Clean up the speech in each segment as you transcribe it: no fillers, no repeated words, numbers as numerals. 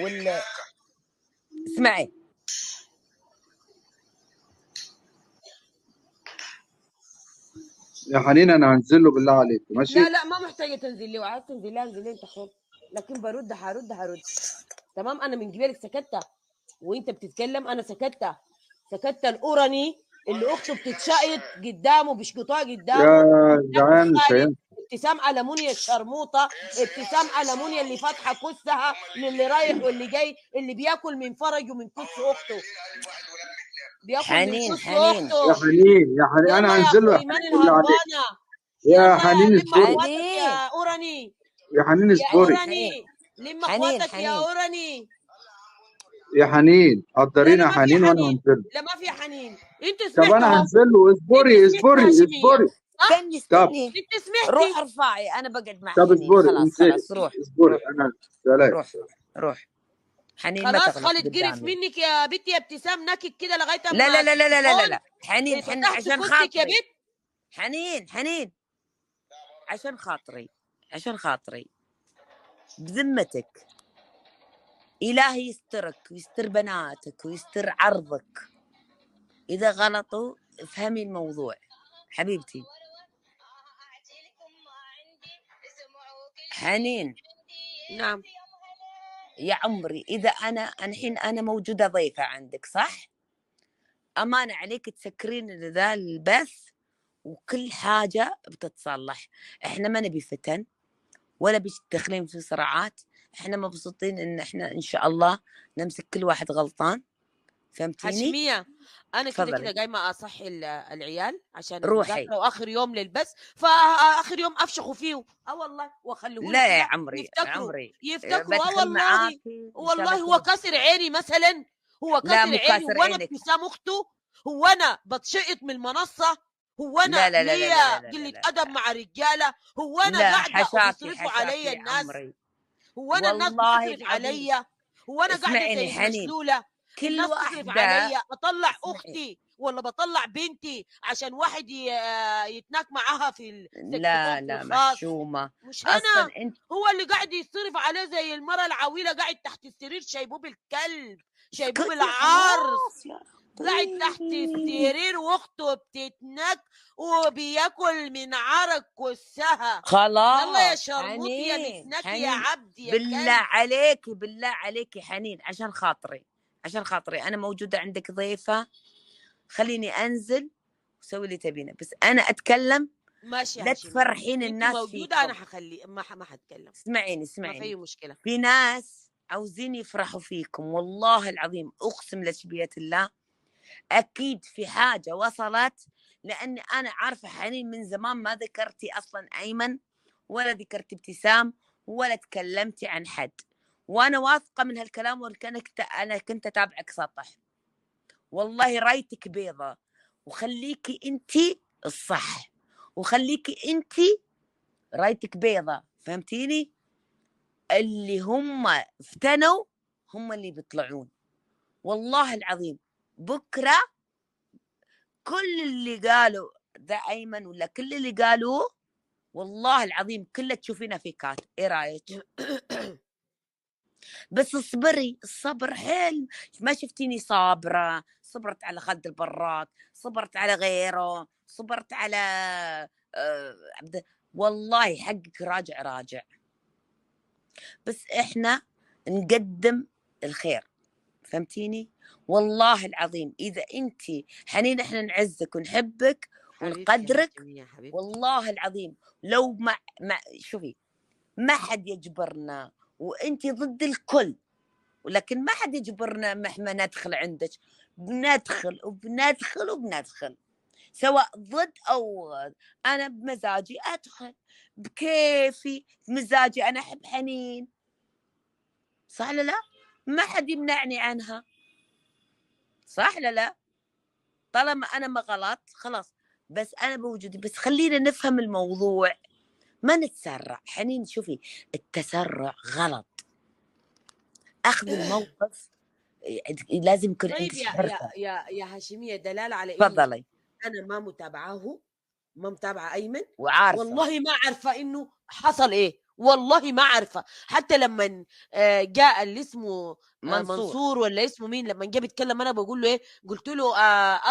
ولا اسمعي يا حنين انا هنزل له بالله عليك ماشي. لا ما محتاجه تنزل لي، وعايز تنزل لي انزل لي انت حر، لكن هرد تمام. انا من قبلك سكتة وانت بتتكلم، انا سكتة الاوراني اللي اخته بتتشقط قدامه بيشقطوها قدامه. يا جعان مش هينفع. ابتسام علمونيا الشرموطه، ابتسام علمونيا اللي فاتحه كسها للي رايح واللي جاي، اللي بياكل من فرج ومن كس اخته، بياكل من حنين كس حنين اخته. يا حنين يا حنين انا يلا يا هنزل له اخو يا ايمان حنين بالله عليك. الهربانه، يا يلا حنين لم اصبري. اخواتك حنين يا اوراني، يا حنين يا اصبري. اوراني لم حنين اخواتك يا حنين اوراني. يا حنين لا قدرينا ما في حنين وانا حنين، هنزل له. لا ما في حنين. انت طب انا سمعتهم، هنزل له. اصبري انت سمعت اصبري هاشميه اصبري. صح؟ استني طب استني انت روح سمعتي. ارفعي، انا بقعد مع طب حنين. اصبري خلاص انزلي. خلاص روح اصبري روح انا سلام. روح روح. حنين ما خلاص تغلط خالد قرف قدامي. منك يا بنتي يا ابتسام، نكد كده لغايه لا لا اما لا لا لا لا لا, تكون لا. حنين حنين فتحت عشان كوستك يا خاطري. بنت. حنين عشان خاطري بذمتك إلهي يسترك ويستر بناتك ويستر عرضك. إذا غلطوا افهمي الموضوع حبيبتي. حنين نعم يا عمري، إذا أنا الحين أنا موجودة ضيفة عندك صح؟ أمانة عليك تسكرين ذا البث وكل حاجة بتتصلح. إحنا ما نبي فتن ولا بيدخلين في صراعات، إحنا مبسوطين إن إحنا إن شاء الله نمسك كل واحد غلطان. فهمتيني؟ هاشمية، انا كده تفضلي قايمه اصحي العيال عشان روحي. المذاكره واخر يوم للبس، فاخر يوم افشخوا فيه والله واخليهولهم لا يا كده عمري يفتكروا بدخل والله معاكي إن شاء والله. الله هو كسر عيني مثلا، هو لا كسر مو عيني كاسر وانا عينك. ابتسام اخته، هو انا بتشقط من المنصه، هو لا انا لا لا لا لا ليا لا لا قله لا ادب لا مع رجاله، هو انا لا قاعده حشاكي وبيصرفوا حشاكي عليا يا الناس، عمري. هو انا الناس والله بتصرف العظيم عليا، هو انا قاعده اسمعيني زي حنين، المشلوله كل الناس تصرف واحدة عليا، اطلع اسمعي. اختي ولا بطلع بنتي عشان واحد يتناك معاها في لا السكسوكه لا الخاص؟ محشومة مش أصلا انا، أنت. هو اللي قاعد يصرف عليه زي المرة العويلة، قاعد تحت السرير شايبوب الكلب، شايبوب اسكتي العرس، خلاص يا قاعد تحت لطيف. السرير واخته بتتنك وبياكل من عرق كسها. يلا يا خلاص شرموطي يا متنك يا حنين عبد يا بالله كلب. بالله عليكي حنين، عشان خاطري أنا موجودة عندك ضيفة، خليني أنزل وسوي اللي تبينه، بس أنا أتكلم. ماشي يا لا هاشمية، تفرحين انت الناس موجودة انا فيكم. هخلي ما هتكلم، اسمعيني ما في اي مشكلة. في ناس عاوزين يفرحوا فيكم، والله العظيم أقسم لشبية الله أكيد في حاجة وصلت، لأني أنا عارفة حنين من زمان ما ذكرتي أصلا أيمن ولا ذكرتي ابتسام ولا تكلمتي عن حد، وأنا واثقة من هالكلام، أنا كنت أتابعك سطح. والله رايتك بيضة، وخليكي أنتي الصح، وخليكي أنتي رايتك بيضة. فهمتيني؟ اللي هم افتنوا هم اللي بيطلعون، والله العظيم. بكرة كل اللي قالوا ذا أيمن ولا كل اللي قالوه والله العظيم كله تشوفينه في كات. ايه رايك؟ بس اصبري، الصبر حلم. ما شفتيني صابرة؟ صبرت على خالد البراد، صبرت على غيره، صبرت على والله حقك راجع. بس احنا نقدم الخير. فهمتيني؟ والله العظيم إذا أنت حنين إحنا نعزك ونحبك ونقدرك، والله العظيم لو شوفي ما حد يجبرنا، وأنت ضد الكل، ولكن ما حد يجبرنا مهما ندخل عندك، بندخل سواء ضد أو أنا بمزاجي أدخل بكيفي، بمزاجي أنا أحب حنين، صح ولا لا؟ ما حد يمنعني عنها، صح ولا لا؟ طالما أنا ما غلط خلاص، بس أنا بوجودي. بس خلينا نفهم الموضوع، ما نتسرع. حنين شوفي التسرع غلط، أخذ الموقف لازم يكون طيب عندك حرفة. يا هاشمية، دلالة على إني تفضلي. أنا ما متابعة أيمن، وعارفة والله ما عارفة إنه حصل إيه، والله ما عارفه. حتى لما جاء اللي اسمه منصور. منصور ولا اسمه مين، لما جه بيتكلم انا بقول له ايه، قلت له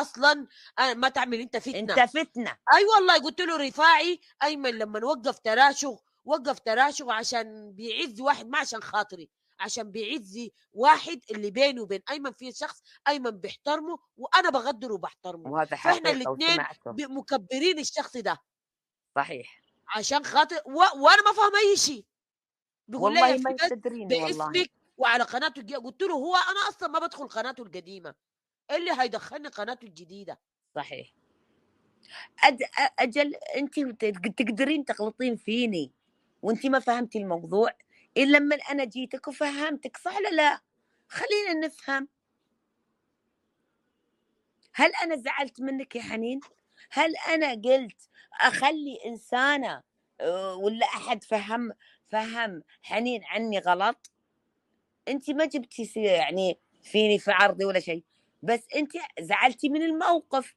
اصلا ما تعمل انت انت فتنه. فتنه. اي والله قلت له رفاعي ايمن لما وقف تراشق، وقف تراشق عشان بيعز واحد، ما عشان خاطري، عشان بيعز واحد اللي بيني وبين ايمن في شخص ايمن بيحترمه وانا بقدره وبحترمه، وهذا فاحنا حقيقه الاثنين وسمعته. مكبرين الشخص ده صحيح. عشان خاطر وانا ما فاهم اي شيء. بيقول لي والله يا ما فلان يستدريني والله. باسمك وعلى قناته قلت له هو انا اصلا ما بدخل قناته القديمه، إيه اللي هيدخلني قناته الجديده؟ صحيح. اجل انت تقدرين تغلطين فيني وانت ما فهمتي الموضوع الا لما انا جيتك وفهمتك، صح ولا لا؟ خلينا نفهم. هل انا زعلت منك يا حنين؟ هل انا قلت اخلي انسانه ولا احد فهم حنين عني غلط؟ انت ما جبتي يعني فيني في عرضي ولا شيء، بس انت زعلتي من الموقف،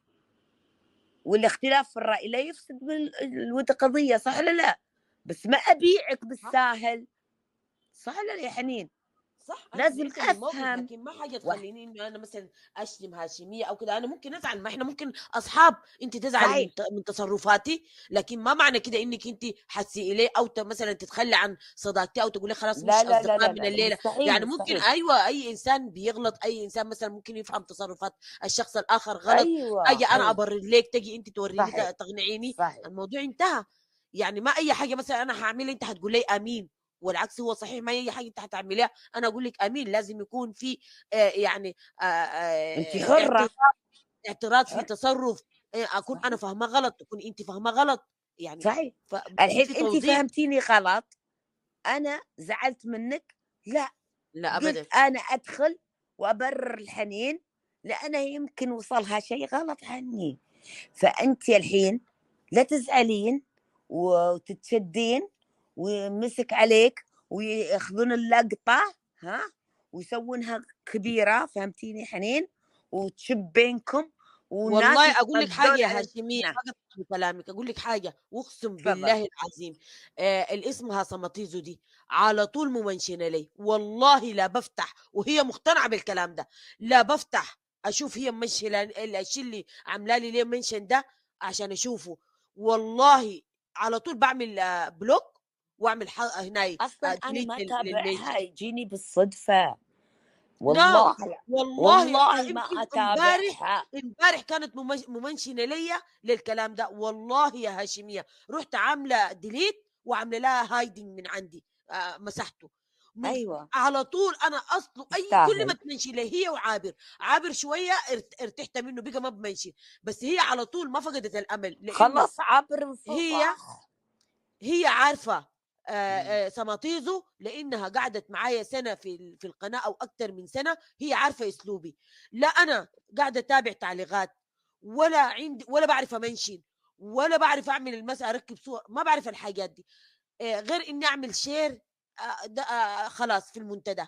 والاختلاف في الرأي لا يفسد الود قضية، صح ولا لا؟ بس ما أبيعك بالساهل، صح ولا لا يا حنين؟ صح، انا لازم زعلت من الموقف أفهم. لكن ما حاجه تخليني انه انا مثلا اشتم هاشميه او كده. انا ممكن ازعل، ما احنا ممكن اصحاب، انت تزعلي صحيح. من تصرفاتي، لكن ما معنى كده انك انت حسي اليه او مثلا تتخلي عن صداقتي او تقولي خلاص لا مش لا لا اصدقاء لا من لا لا، الليله. مستحيل يعني ممكن مستحيل. ايوه اي انسان بيغلط، اي انسان مثلا ممكن يفهم تصرفات الشخص الاخر غلط، أيوة اجي انا أيوة. ابرر لك تجي انت توريني صحيح تقنعيني، صحيح. الموضوع انتهى. يعني ما اي حاجه مثلا انا هعملها انت هتقول لي امين، والعكس هو صحيح، ما اي حاجه انت هتعمليها انا اقول لك امين. لازم يكون في يعني أنت حرة. اعتراض في حر. تصرف، اكون انا صحيح فاهمه غلط، تكون انت فاهمه غلط، يعني صحيح. فبكون الحين في أنت توضيح. فهمتيني غلط، أنا زعلت منك؟ لا. لا ابدا. قلت أنا أدخل وأبرر الحنين لأنه يمكن وصلها شيء غلط عني، فأنت الحين لا تزعلين وتتشدين ويمسك عليك وياخذون اللقطة، ها، ويسوونها كبيرة، فهمتيني حنين؟ وتشب بينكم والناس والله اقول لك حاجه يتغذون يا على هاشميه، الفتنة. ما قطعت بكلامك، اقول لك حاجه واقسم تفضل. بالله العظيم، الاسم هاسمطيزو دي على طول ممنشنه لي، والله لا بفتح وهي مقتنعه بالكلام ده، لا بفتح اشوف هي منشنه الشيء اللي عامله لي ليه منشن ده عشان اشوفه. والله على طول بعمل بلوك واعمل هناي أصلا أنا ديليت ما للمنشن. أتابعها، يجيني بالصدفة. نعم. والله لا. والله والله ما يمكن أتابعها. امبارح كانت ممنشنه ليا للكلام ده، والله يا هاشميه رحت عامله ديليت وعامله لها هايدنج من عندي، مسحته من أيوة. على طول. انا اصله اي كل ما تستاهل. تمنشن لي هي وعابر، عابر شويه ارتحت منه بقى ما بمنشن، بس هي على طول ما فقدت الامل لانه خلص عبر هي انفضح. هي عارفه سماطيزو، لانها قعدت معايا سنه في القناه او اكثر من سنه، هي عارفه اسلوبي. لا انا قاعده اتابع تعليقات، ولا عندي ولا بعرف امنشن، ولا بعرف اعمل المسألة اركب صور، ما بعرف الحاجات دي، غير اني اعمل شير خلاص في المنتدى.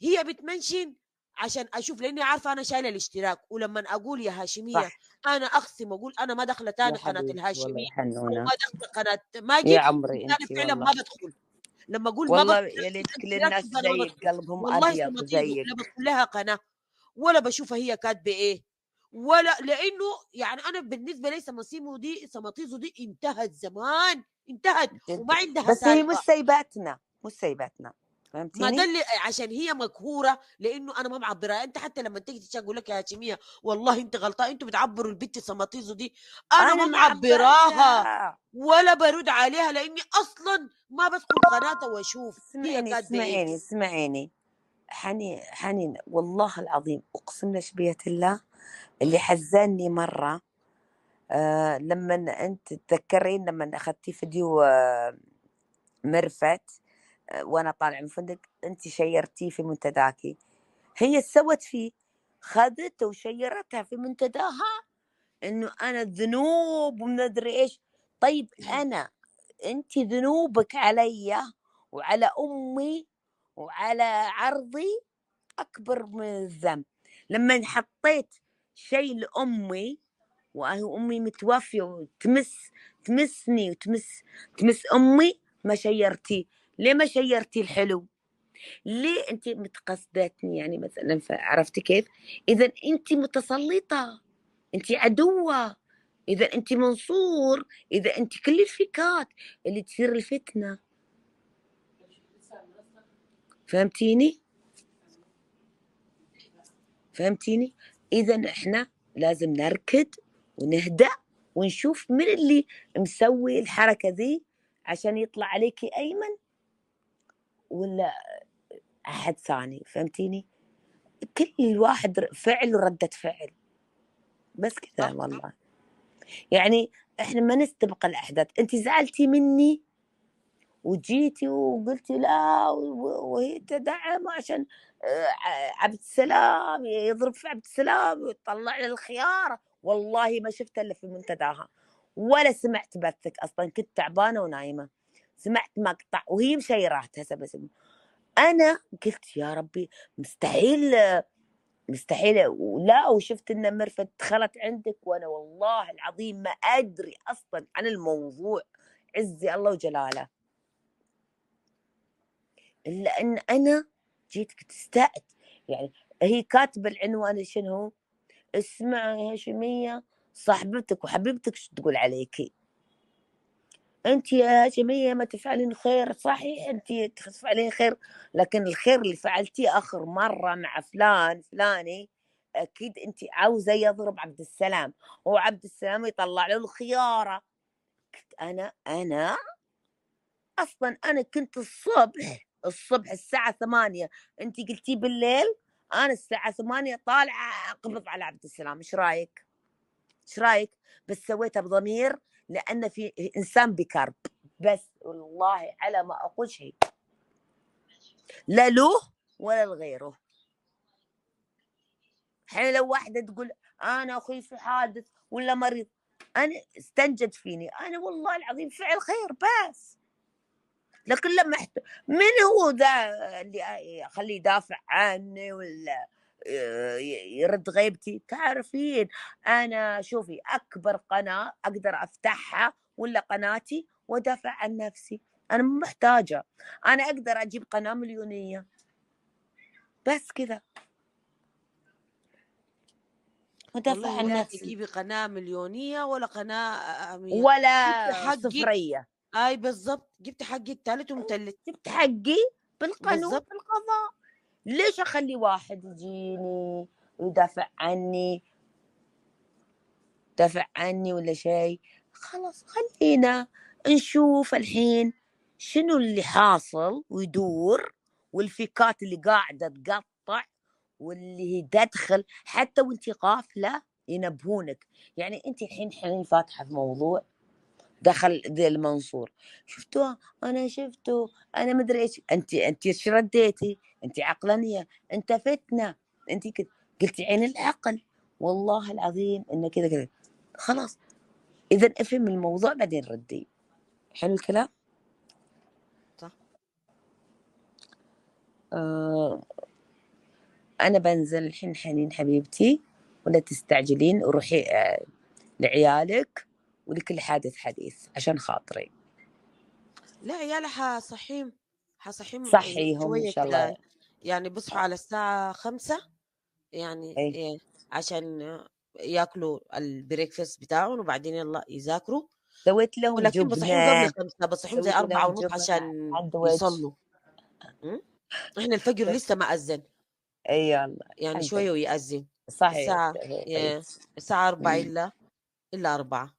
هي بتمنشن عشان اشوف لاني عارفه انا شايله الاشتراك، ولما اقول يا هاشميه صح انا اقسم اقول انا ما داخله يا تاني قناه حبيبتي والله الهاشميه يا او حنونة. ما داخله قناه يا ماجد، عمري انا انت فعلا والله. ما بدخل. لما اقول ما والله بدخل يا ليت كل اشتراك الناس يبقى انا ما زيك بدخل. قلبهم والله أبيض سمطيزو لا زيك. بدخل لها قناه ولا بشوفها هي كاتبه ايه، ولا لانه يعني انا بالنسبه لي سمطيزو دي انتهت زمان، انتهت وما جد. عندها بس هي مش سالفه. سايباتنا، مش سايباتنا، ما ده فهمتيني؟ اللي عشان هي مقهوره لانه انا ما معبرها. انت حتى لما تيجي تشتغل اقول لك يا هاشميه والله انت غلطان، انتوا بتعبروا البت سماطيزو دي، انا أنا ما معبراها معبرتها. ولا برد عليها لاني اصلا ما بدخل قناتها واشوف هي اسمعيني كاتبه ايه. اسمعيني اسمعيني. حنين حنين والله العظيم أقسم لك بيت الله اللي حزني مرة، لما أنت تتذكرين لما أخذتي فيديو مرفت، وانا طالع من فندق، انت شيرتيه في منتداكي، هي سوت فيه، خذته وشيرتها في منتداها انه انا ذنوب ومن ادري ايش. طيب انا، انت ذنوبك علي وعلى امي وعلى عرضي اكبر من الذنب. لما حطيت شيء لامي وامي متوفيه وتمسني تمس امي، ما شيرتي؟ ليه ما شيرتي الحلو؟ ليه انت متقصدتني يعني مثلا؟ عرفتي كيف؟ اذا انت متسلطه، انت عدوه، اذا انت منصور، اذا انت كل الفكات اللي تصير الفتنه. فهمتيني؟ فهمتيني؟ اذا احنا لازم نركد ونهدأ ونشوف من اللي مسوي الحركه ذي عشان يطلع عليكي ايمن ولا احد ثاني. فهمتيني؟ كل واحد فعل وردة فعل، بس كذا صح. والله. يعني احنا ما نستبق الاحداث. انت زعلتي مني وجيتي وقلتي لا وهي تدعم عشان عبد السلام يضرب في عبد السلام ويطلع لي الخيار. والله ما شفت الا في منتداها، ولا سمعت بثك اصلا، كنت تعبانه ونايمه. سمعت مقطع وهي مشيرات هسه بس. انا قلت يا ربي مستحيل، مستحيل. ولا وشفت ان مرفت دخلت عندك وانا والله العظيم ما ادري اصلا عن الموضوع، عزي الله وجلاله، الا ان انا جيت كنت استأت. يعني هي كاتبه العنوان شنو؟ اسمعي يا هاشميه، صاحبتك وحبيبتك شو تقول عليكي؟ انت يا هاشميه ما تفعلين خير. صحيح انت تفعلين خير، لكن الخير اللي فعلتيه اخر مره مع فلان فلاني اكيد انت عاوزه يضرب عبد السلام وعبد السلام يطلع له الخياره. انا اصلا انا كنت الصبح الساعه 8، انت قلتي بالليل، انا الساعه 8 طالعه اقبض على عبد السلام. ايش رايك؟ ايش رايك؟ بس سويتها بضمير لان في انسان بكرب، بس والله على ما اقول شيء لا له ولا لغيره. حين لو واحده تقول انا اخوي في حادث ولا مريض، انا استنجد فيني، انا والله العظيم فعل خير بس. لكن لما من هو ذا اللي اخليه يدافع عني ولا يرد غيبتي؟ تعرفين انا شوفي اكبر قناه اقدر افتحها ولا قناتي وادافع عن نفسي. انا مو محتاجه، انا اقدر اجيب قناه مليونيه بس كذا ودافع والله عن لا نفسي، تجيبي قناة مليونية ولا قناة 100. جبت ولا حقك. صفريه. اي بالضبط، جبت حقك تالت ومتلت. جبت حقي بالقانون بالضبط. بالقضاء. ليش اخلي واحد يجيني ويدافع عني، دافع عني ولا شيء؟ خلاص خلينا نشوف الحين شنو اللي حاصل ويدور، والفكات اللي قاعدة تقطع واللي هي تدخل حتى وانت غافلة ينبهونك. يعني انت الحين فاتحة في موضوع دخل ذي المنصور، شفتوها؟ انا شفته، انا مدري ايش. انت ايش رديتي؟ انت عقلانية، انت فتنة، انت كده قلتي عين العقل. والله العظيم انه كذا كذا. خلاص اذا افهم الموضوع بعدين ردي. حلو الكلام. صح. آه انا بنزل الحين حنين حبيبتي، ولا تستعجلين وروحي لعيالك ولكل حادث حديث عشان خاطري. لا عيالي حصحيهم صحيهم ان شوية شاء الله. كده. يعني بصحوا على الساعة 5، يعني اي عشان ياكلوا البريكفاست بتاعهم وبعدين يلا يذاكروا. سويت لهم ولكن بصحيهم قبل جبنة، 5، بصحيهم زي سويت لهم 4:30 جبنة عشان ساندويتش. يصلوا. م? احنا الفجر لسه ما أذن، اي يلا يعني الحمد شوية لله. ويأذن. صحيح الساعة حبيبتي. الساعة 4 إلا 4.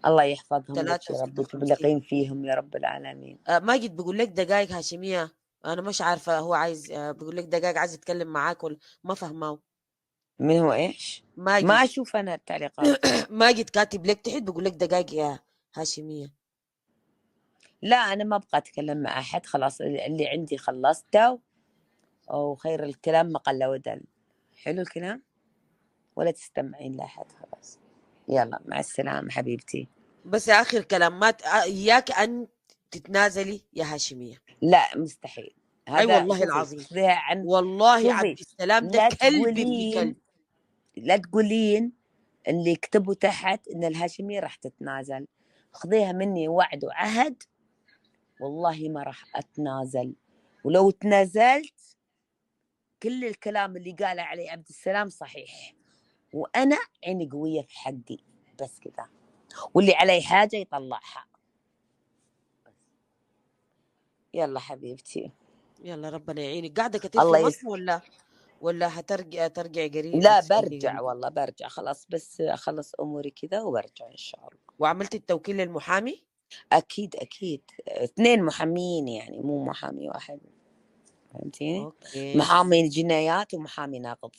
الله يحفظهم لك يا رب 63. وتبلغين فيهم يا رب العالمين. ماجد بيقول لك دقايق هاشمية. أنا مش عارفة هو عايز بيقول لك دقايق عايز يتكلم معاك ولا ما فهماه. من هو ايش؟ ما ماجد. اشوف انا التعليقات. ماجد كاتب لك تحت بيقول لك دقايق يا هاشمية. لا انا ما ابغى اتكلم مع احد، خلاص اللي عندي خلصته، وخير الكلام ما قل ودل. حلو الكلام، ولا تستمعين لاحد. خلاص يلا مع السلامة حبيبتي. بس آخر كلام ما إياك أن تتنازلي يا هاشمية. لا مستحيل. أي هذا والله شوفي العظيم. خذيها عن، والله شوفي عبد السلام ده لا كلب ابن تقولين، كلب. لا تقولين اللي يكتبوا تحت ان الهاشمية راح تتنازل. خذيها مني وعد وعهد والله ما راح أتنازل، ولو تنازلت كل الكلام اللي قاله علي عبد السلام صحيح، وأنا عيني قوية في حقي، بس كذا، واللي علي حاجة يطلعها. يلا حبيبتي، يلا ربنا يعينك. قاعده كتير في الله مصر ولا ترجعي قريب لا تشتغلي برجع، قريب؟ والله برجع خلاص، بس أخلص أموري كذا وبرجع إن شاء الله. وعملتي التوكيل للمحامي؟ أكيد أكيد، 2 محامين يعني، مو محامي واحد، فهمتيني؟ اوكي. محامي جنايات ومحامي نقض.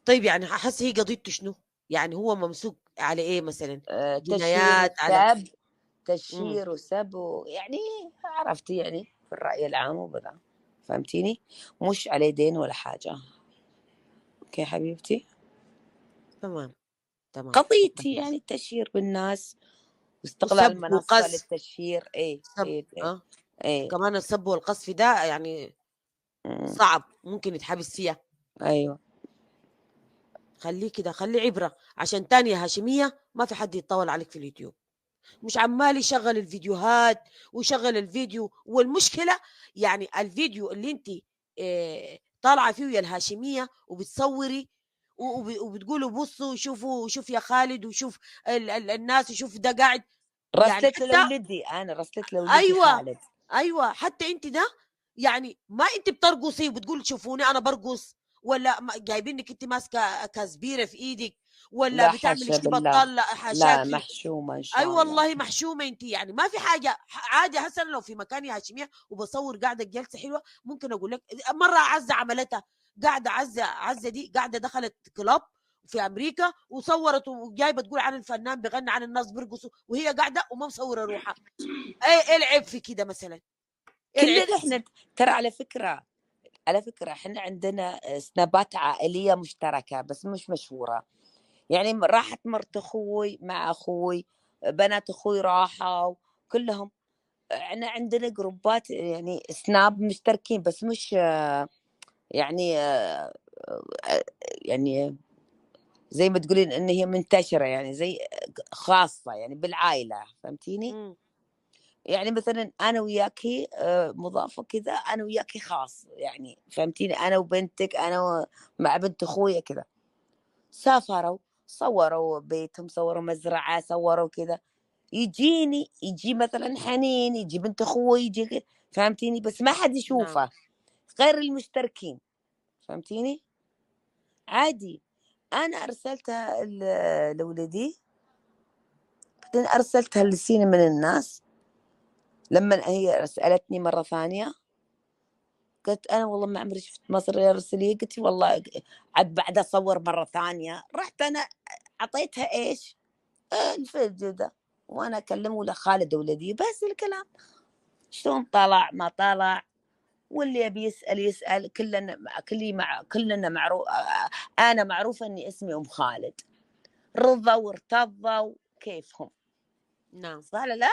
طيب يعني احس هي قضيته شنو؟ يعني هو ممسوك على ايه مثلا؟ تشهير جنايات على وسب، امم تشهير وسب يعني عرفتي يعني في الرأي العام وبذا، فهمتيني؟ مش عليه دين ولا حاجة. اوكي حبيبتي، تمام تمام. شكرا. قضيتي يعني التشهير بالناس واستغلال وسب المنصة وقذف. للتشهير. ايه سب ايه ايه, اه إيه. كمان السب والقذف ده يعني مم. صعب، ممكن يتحبس فيها. ايوه خليه كده، خليه عبرة عشان تانية هاشمية ما في حد يتطاول عليك في اليوتيوب. مش عمال يشغل الفيديوهات ويشغل الفيديو. والمشكلة يعني الفيديو اللي انت طالعة فيه يا الهاشمية وبتصوري وبتقولوا بصوا شوفوا، شوف يا خالد، وشوف الناس، وشوف ده قاعد. يعني رسلت حتى لولدي، انا رسلت لولدي ايوه خالد. ايوه، حتى انت ده يعني ما انت بترقصي وبتقول شوفوني انا برقص، ولا جايبينك انت ماسكه كزبيره في ايدك، ولا لا بتعملي حاشا شتي بالله، بتطلع لا حاشاكي. محشومة ان اي شاء الله. والله محشومه انت، يعني ما في حاجه عادي. حسنا لو في مكاني هاشميه وبصور قاعده جلسه حلوه ممكن اقول لك. مره عزه عملتها، قاعده عزه دي قاعده دخلت كلاب في امريكا وصورت وجايبه تقول عن الفنان بغني عن الناس بيرقصوا وهي قاعده وما مصوره روحها. ايه العيب في كده مثلا؟ ايه العيب كلنا في احنا ترى، على فكرة احنا عندنا سنابات عائلية مشتركة بس مش مشهورة، يعني راحت مرت اخوي مع اخوي، بنات اخوي راحوا كلهم. احنا عندنا جروبات يعني سناب مشتركين بس مش يعني يعني زي ما تقولين ان هي منتشرة، يعني زي خاصة يعني بالعائلة، فهمتيني؟ مم. يعني مثلا انا وياكي مضافة كذا، انا وياكي خاص يعني، فهمتيني؟ انا وبنتك، مع بنت اخويا كذا، سافروا صوروا بيتهم، صوروا مزرعة، صوروا كذا، يجي مثلا حنين، يجي بنت اخوي، فهمتيني؟ بس ما حد نعم. يشوفه غير المشتركين، فهمتيني؟ عادي. انا ارسلتها لولدي، بعدين ارسلتها لسين من الناس. لما هي سالتني مره ثانيه قلت انا والله ما عمري شفت مصر يرسل لي، قلت والله عاد بعد اصور مره ثانيه، رحت انا اعطيتها ايش الفيديو ده، وانا اكلم ولا خالد ولدي بس الكلام، شلون طلع ما طلع، واللي يبي يسأل يسأل، كلنا معروف. أنا معروفة إني اسمي أم خالد، رضوا وارتضوا كيفهم، نعم صح ولا لا؟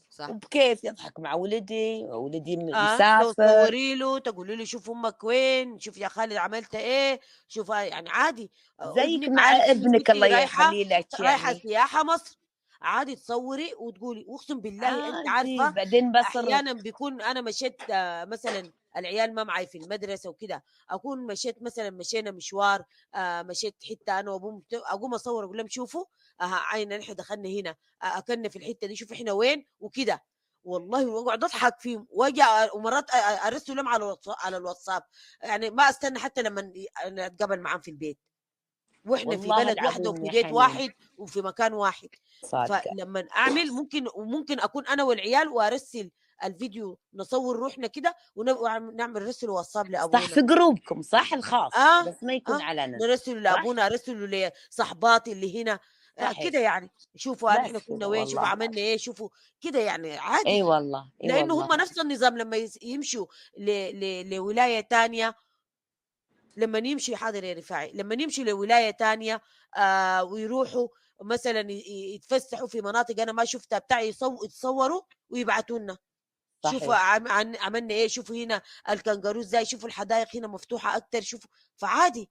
صح. وبكيف يضحك مع ولدي لو مسافر. تصوري له تقولي له شوف امك وين، شوف يا خالد عملت ايه، شوف يعني عادي. زيك ابنك مع عارف انك ابنك انت الله رايحه، يخلي لك رايحه يعني. سياحه مصر، عادي تصوري وتقولي. واقسم بالله انت عادي، عارفه بعدين بصر. احيانا بيكون انا مشيت مثلا العيال ما معي في المدرسه وكده، اكون مشيت مثلا مشينا مشوار، مشيت حته انا وابوهم اقوم اصور اقول لهم شوفوا عين نحن دخلنا هنا، اكلنا في الحته دي، شوفوا احنا وين وكده. والله واقعد اضحك فيهم واجي ومرات ارسل لهم على الواتساب. يعني ما استنى حتى لما نتقابل معاهم في البيت واحنا في والله بلد واحده العظيم وفي يا بيت حنين، واحد وفي مكان واحد. صادقة. فلما اعمل ممكن اكون انا والعيال وارسل الفيديو نصور روحنا كده ونعمل رسل واتساب صح، لابونا. في جروبكم صح الخاص اه بس ما يكون اه علنا. نرسل صح لابونا، ارسل لصحباتي اللي هنا. صحيح، كده يعني شوفوا نحن بس كنا كذا وين، شوفوا والله. عملنا ايه، شوفوا كده يعني اي عادي. والله اي لانه والله. هم نفس النظام لما يمشوا لولايه تانية. لما يمشي حاضر يا رفاعي، لما يمشي لولايه تانية ويروحوا مثلا يتفسحوا في مناطق انا ما شفتها بتاع، يتصوروا ويبعتوا لنا. شوفوا صحيح. عملنا ايه، شوفوا هنا الكنغارو ازاي، شوفوا الحدائق هنا مفتوحه اكتر، شوفوا. فعادي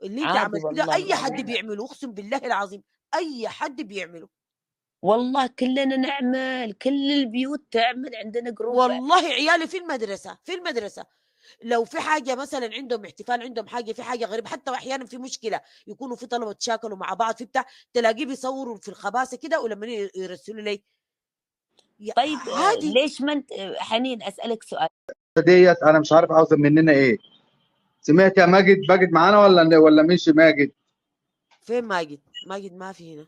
اللي انت عادي عملتيه ده والله اي لا لا حد لا. بيعمله، اقسم بالله العظيم اي حد بيعمله. والله كلنا نعمل، كل البيوت تعمل، عندنا جروب. والله عيالي في المدرسه لو في حاجه مثلا عندهم احتفال، عندهم حاجه، في حاجه غريبه، حتى احيانا في مشكله يكونوا في طلبه تشاكلوا مع بعض في بتاع، تلاقيه بيصوروا في الخباثه كده ولما يرسلوا لي طيب عادي. ليش ما انت حنين اسالك سؤال؟ ديت انا مش عارف عاوزه مننا ايه. سمعت يا ماجد معانا ولا مش ماجد؟ فين ماجد؟ ماجد ما في هنا.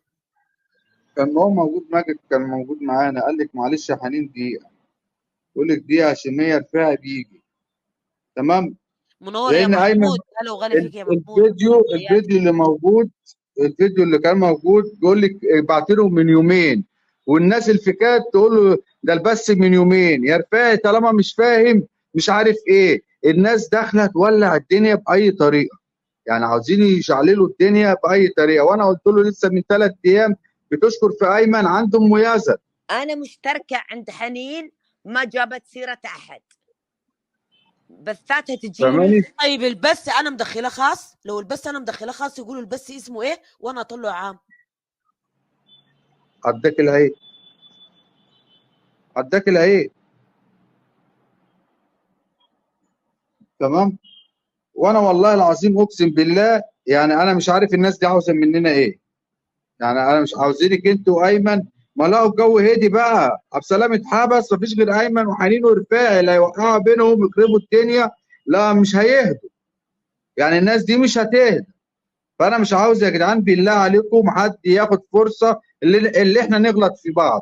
كان هو موجود، ماجد كان موجود معانا، قال لك معلش يا حنين دقيقه. يقول لك دقيقه عشان 100 رفاعي بيجي. تمام. منور يا لان ايمن محمود، هلا وغلا فيك يا محمود. الفيديو اللي موجود، الفيديو اللي كان موجود بيقول لك ابعت له من يومين، والناس الفيكات تقول له ده البث من يومين. يا رفاعي طالما مش فاهم مش عارف ايه، الناس داخله تولع الدنيا باي طريقه، يعني عاوزين يشعللوا الدنيا باي طريقه. وانا قلت له لسه من 3 ايام بتشكر في ايمن عنده ام ياسر. انا مشتركه عند حنين، ما جابت سيره احد، بثاتها تجيني. فاهماني؟ طيب البث انا مدخله خاص، لو البث انا مدخله خاص يقولوا البث اسمه ايه وانا اطلعه عام. عداك العيب، عداك العيب. تمام. وانا والله العظيم اقسم بالله يعني انا مش عارف الناس دي عاوزه مننا ايه. يعني انا مش عاوزينك انت وايمن، ما لقوا الجو هادي بقى، عبد السلام اتحبس مفيش غير ايمن وحنين ورفاعي، لا يوقعوا بينهم يخربوا الدنيا، لا مش هيهدوا. يعني الناس دي مش هتهدى. فانا مش عاوز يا جدعان بالله عليكم حد ياخد فرصه اللي احنا نغلط في بعض.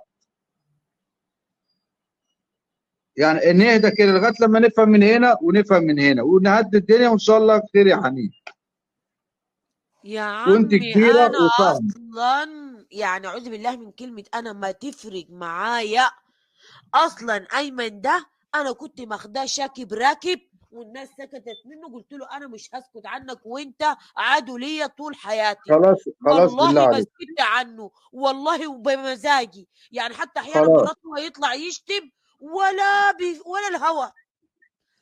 يعني نهدى كده لغايه لما نفهم من هنا ونفهم من هنا ونهدي الدنيا وان شاء الله خير يا حنين. يا وانت عمي كبيره انا وفاهمه. اصلا يعني اعوذ بالله من كلمه انا ما تفرق معايا اصلا. ايمن ده انا كنت ماخداه شاكب راكب والناس سكتت منه، قلت له انا مش هسكت عنك وانت عدو ليا طول حياتي. خلاص خلاص بالله والله ما عليك. سكت عنه، والله وبمزاجي. يعني حتى احيانا خلاص. مرات هو يطلع يشتم ولا الهوى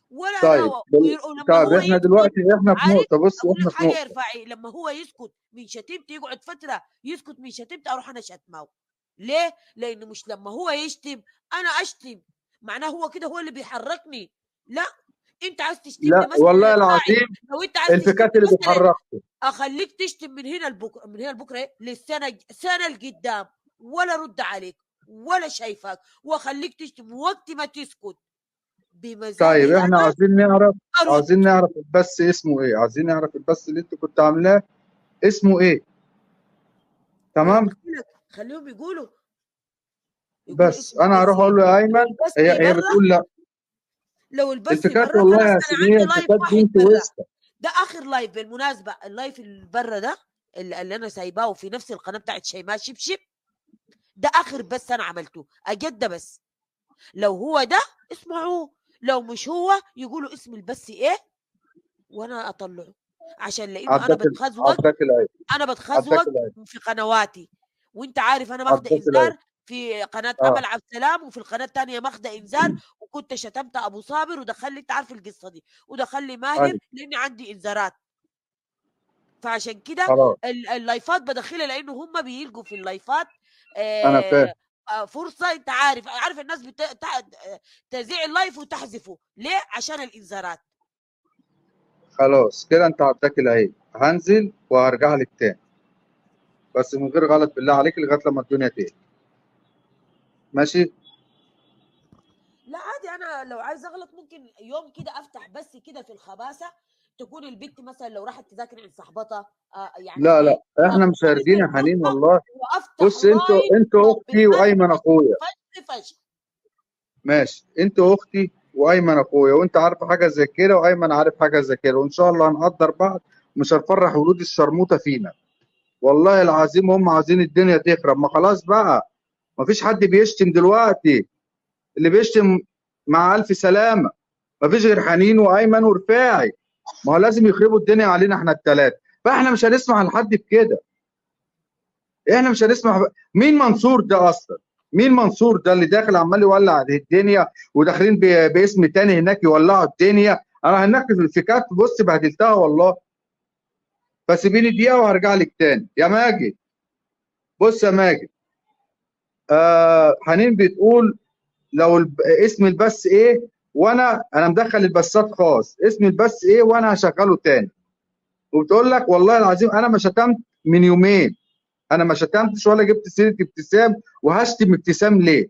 ولا طيب الهوى ولما طيب هو احنا يسكت. دلوقتي احنا في عارف نقطه، بص اقول احنا لك في حاجه يا نقطه. رفاعي، لما هو يسكت من شتيمتي يقعد فتره يسكت من شتيمتي اروح انا شتمه. ليه؟ لانه مش لما هو يشتم انا اشتم معناه هو كده هو اللي بيحركني. لا، انت عايز تشتمني لا مثلا يا والله رفاعي، العظيم لو انت عايز تشتمني الفكات اللي مثلا بتحركه. اخليك تشتم من هنا لبكره، من هنا لبكره ايه للسنه سنه لقدام، ولا رد عليك ولا شايفك، واخليك تشتم وقت ما تسكت طيب بمزاجي احنا انا عاوزين نعرف، ارد. عاوزين نعرف البث اسمه ايه، عاوزين نعرف البث اللي انت كنت عاملاه اسمه ايه. ما انا تمام. قلت لك خليهم يقولوا بس اسم انا البث هروح ايه. اقول له يا لو ايمن. البث هي برا، بتقول لا. لو البث الفكات برا والله خلاص يا انا سنيه عندي لايف الفكات دي واحد انت برا. وسطى. ده اخر لايف بالمناسبه، اللايف اللي برا ده اللي انا سايباه في نفس القناه بتاعت شيماء شبشب، ده اخر بث انا عملته اجد ده بس. لو هو ده اسمعوه، لو مش هو يقولوا اسم البث ايه وانا اطلعه. عشان لانه انا عداك بتخزوق، عداك العيب. انا عداك بتخزوق العيب. في قنواتي، وانت عارف انا ماخده عداك العيب. انذار في قناه اه. امل عبد السلام، وفي القناه الثانيه ماخده انذار، وكنت شتمت ابو صابر ودخل لي، انت عارف القصه دي، ودخل لي ماهر ايوه. لاني عندي انذارات. فعشان كده خلاص. اللايفات بدخلها لانه هم بيلقوا في اللايفات انا فاهم. فرصه. انت عارف الناس تذيع اللايف وتحذفه ليه؟ عشان الانذارات. خلاص كده انت عداك العيب. هنزل وهرجع لك تاني، بس من غير غلط بالله عليك لغايه لما الدنيا تهدى. ماشي. لا عادي، انا لو عايز اغلط ممكن يوم كده افتح بس كده في الخباثه، تكون البنت مثلا لو راحت تذاكر عند صاحبتها يعني لا لا ايه، احنا مش اغتنم هاردين يا حنين الفرصه والله. وافتح بص انتوا لايف انتوا لو اختي بالقلب وايمن اخويا. فش. ماشي، انتوا اختي وايمن اخويا، وانت عارف حاجه زي كده وايمن عارف حاجه زي كده، وان شاء الله هنقدر بعض. مش هنفرح ولود الشرموطه فينا. والله العظيم هم عايزين الدنيا تخرب، ما خلاص بقى. ما فيش حد بيشتم دلوقتي. اللي بيشتم مع الف سلامه. ما فيش غير حنين وايمن ورفاعي. ما هو لازم يخربوا الدنيا علينا احنا الثلاثه. فاحنا مش هنسمح لحد بكده. احنا مش هنسمح مين منصور ده اصلا؟ مين منصور ده اللي داخل عمال يولع الدنيا، وداخلين باسم تاني هناك يولعوا الدنيا. انا هناك في الفكات بص بهدلتها والله. فسيبيني دقيقه وهرجع لك تاني يا ماجد. بص يا ماجد، حنين بتقول لو اسم البث ايه، وانا مدخل البثات خاص، اسم البث ايه وانا هشغله تاني. وبتقول لك والله العظيم انا ما شتمت من يومين، انا ما شتمتش ولا جبت سيره ابتسام، وهشتم ابتسام ليه؟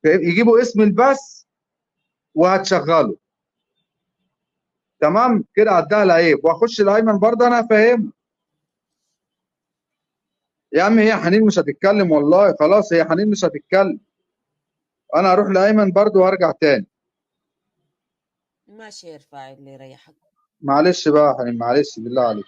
يجيبوا اسم البث وهتشغله. تمام كده عدها العيب، واخش لايمن برضه انا هفهمه. يا عم هي حنين مش هتتكلم والله، خلاص هي حنين مش هتتكلم، انا هروح لايمن برضه وارجع تاني. ماشي، ارفع اللي يريحك. معلش بقى يا حنين، معلش بالله عليك.